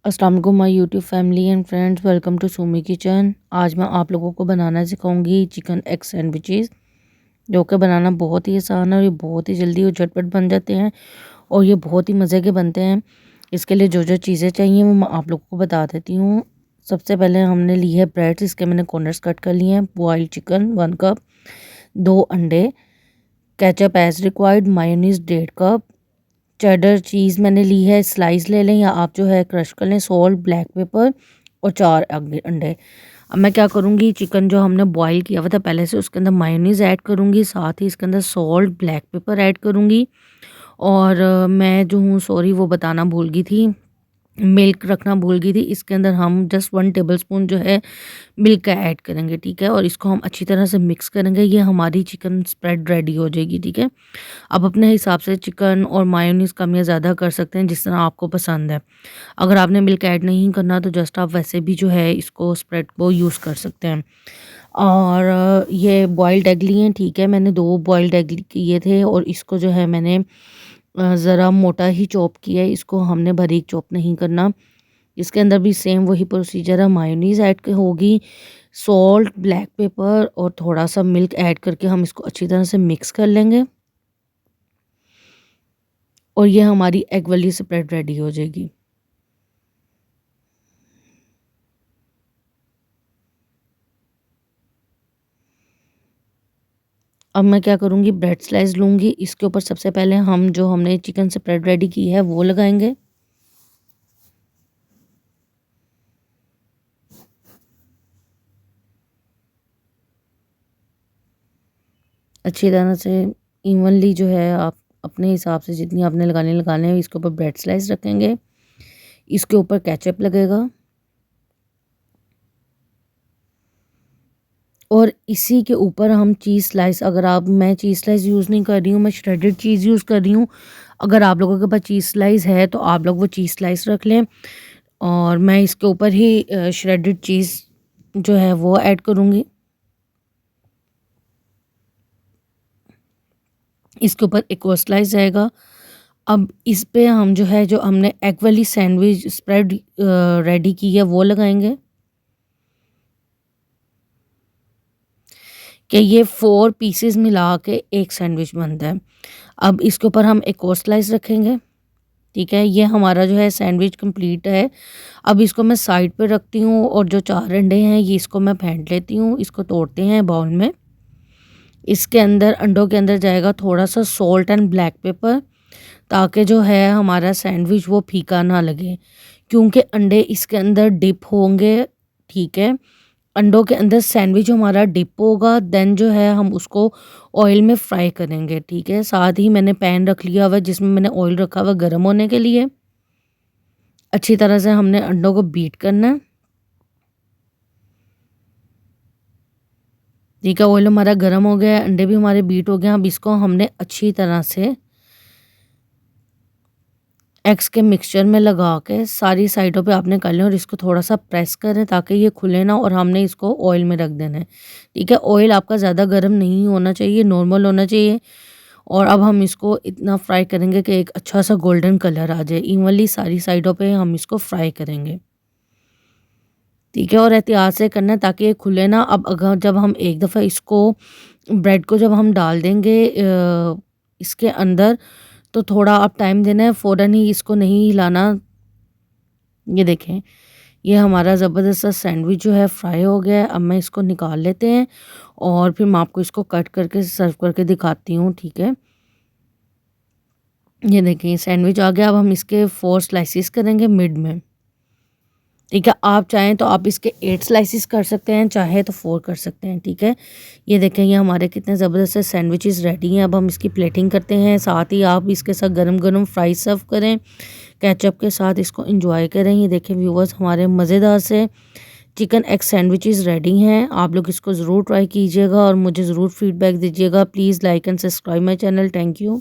अस्सलाम वालेकुम my YouTube family and friends, welcome to Sumi kitchen. आज मैं आप लोगों को बनाना सिखाऊंगी चिकन एग सैंडविचेस, जो कि बनाना बहुत ही आसान है और ये बहुत ही जल्दी और झटपट बन जाते हैं और ये बहुत ही मज़े के बनते हैं। इसके लिए जो जो चीज़ें चाहिए वो मैं आप लोगों को बता देती हूँ। सबसे पहले हमने ली है ब्रेड, इसके मैंने कॉर्नर्स कट कर लिए हैं। बॉइल्ड चिकन 1 कप, 2 अंडे, ketchup as required, mayonnaise 1.5 cup, cheddar cheese मैंने ली है, स्लाइस ले लें या आप जो है क्रश कर लें, सॉल्ट, ब्लैक पेपर और 4 अंडे। अब मैं क्या करूँगी, चिकन जो हमने बॉईल किया हुआ था पहले से उसके अंदर मायोनीज़ ऐड करूँगी, साथ ही इसके अंदर सॉल्ट, ब्लैक पेपर ऐड करूँगी। और मैं जो हूँ सॉरी वो बताना भूल गई थी, मिल्क रखना भूल गई थी। इसके अंदर हम जस्ट 1 टेबलस्पून जो है मिल्क का ऐड करेंगे, ठीक है। और इसको हम अच्छी तरह से मिक्स करेंगे, ये हमारी चिकन स्प्रेड रेडी हो जाएगी, ठीक है। अब अपने हिसाब से चिकन और मायोनीज़ कम या ज़्यादा कर सकते हैं जिस तरह आपको पसंद है। अगर आपने मिल्क ऐड नहीं करना तो जस्ट आप वैसे भी जो है इसको स्प्रेड को यूज़ कर सकते हैं। और ये बॉइल्ड एग लिए हैं, ठीक है। मैंने 2 बॉइल्ड एग किए थे और इसको जो है मैंने ज़रा मोटा ही चॉप किया है, इसको हमने बारीक चॉप नहीं करना। इसके अंदर भी सेम वही प्रोसीजर है, मायोनीज़ ऐड होगी, सॉल्ट, ब्लैक पेपर और थोड़ा सा मिल्क ऐड करके हम इसको अच्छी तरह से मिक्स कर लेंगे और ये हमारी एग वाली स्प्रेड रेडी हो जाएगी। अब मैं क्या करूँगी, ब्रेड स्लाइस लूँगी, इसके ऊपर सबसे पहले हम जो हमने चिकन स्प्रेड रेडी की है वो लगाएंगे। अच्छी तरह से इवनली जो है आप अपने हिसाब से जितनी आपने लगाने हैं इसके ऊपर ब्रेड स्लाइस रखेंगे। इसके ऊपर केचप लगेगा और इसी के ऊपर हम चीज़ स्लाइस, अगर आप, मैं चीज़ स्लाइस यूज़ नहीं कर रही हूँ, मैं श्रेडेड चीज़ यूज़ कर रही हूँ। अगर आप लोगों के पास चीज़ स्लाइस है तो आप लोग वो चीज़ स्लाइस रख लें और मैं इसके ऊपर ही श्रेडेड चीज़ जो है वो ऐड करूँगी। इसके ऊपर एक और स्लाइस जाएगा। अब इस पे हम जो है जो हमने एग वाली सैंडविच स्प्रेड रेडी की है वो लगाएंगे कि ये 4 पीसेस मिला के एक सैंडविच बनता है। अब इसके ऊपर हम एक और स्लाइस रखेंगे, ठीक है। ये हमारा जो है सैंडविच कंप्लीट है। अब इसको मैं साइड पे रखती हूँ और जो 4 अंडे हैं ये इसको मैं फेंट लेती हूँ। इसको तोड़ते हैं बाउल में। इसके अंदर अंडों के अंदर जाएगा थोड़ा सा सॉल्ट एंड ब्लैक पेपर, ताकि जो है हमारा सैंडविच वो फीका ना लगे, क्योंकि अंडे इसके अंदर डिप होंगे, ठीक है। अंडों के अंदर सैंडविच हमारा डिप होगा, देन जो है हम उसको ऑयल में फ्राई करेंगे, ठीक है। साथ ही मैंने पैन रख लिया हुआ जिसमें मैंने ऑयल रखा हुआ गर्म होने के लिए। अच्छी तरह से हमने अंडों को बीट करना है, ठीक है। ऑयल हमारा गर्म हो गया है, अंडे भी हमारे बीट हो गए हैं। अब इसको हमने अच्छी तरह से एग्स के मिक्सचर में लगा के सारी साइडों पे आपने कर लें और इसको थोड़ा सा प्रेस करें ताकि ये खुले ना, और हमने इसको ऑयल में रख देना है, ठीक है। ऑयल आपका ज़्यादा गर्म नहीं होना चाहिए, नॉर्मल होना चाहिए। और अब हम इसको इतना फ्राई करेंगे कि एक अच्छा सा गोल्डन कलर आ जाए। इवनली सारी साइडों पे हम इसको फ्राई करेंगे, ठीक है। और एहतियात से करना है ताकि ये खुले ना। अब अगर जब हम एक दफ़ा इसको ब्रेड को जब हम डाल देंगे इसके अंदर, तो थोड़ा आप टाइम देना है, फ़ौरन ही इसको नहीं हिलाना। ये देखें, ये हमारा ज़बरदस्त सा सैंडविच जो है फ्राई हो गया है। अब मैं इसको निकाल लेते हैं और फिर मैं आपको इसको कट करके सर्व करके दिखाती हूँ, ठीक है। ये देखें सैंडविच आ गया। अब हम इसके 4 स्लाइसेस करेंगे मिड में, ठीक है। आप चाहें तो आप इसके 8 स्लाइसेस कर सकते हैं, चाहे तो 4 कर सकते हैं, ठीक है। ये देखें ये हमारे कितने ज़बरदस्त से सैंडविचेस रेडी हैं। अब हम इसकी प्लेटिंग करते हैं, साथ ही आप इसके साथ गरम गरम फ्राई सर्व करें, केचप के साथ इसको एंजॉय करें। ये देखें व्यूवर्स, हमारे मज़ेदार से चिकन एग सैंडविचेस रेडी हैं। आप लोग इसको ज़रूर ट्राई कीजिएगा और मुझे ज़रूर फीडबैक दीजिएगा। Please like and subscribe my channel. Thank you.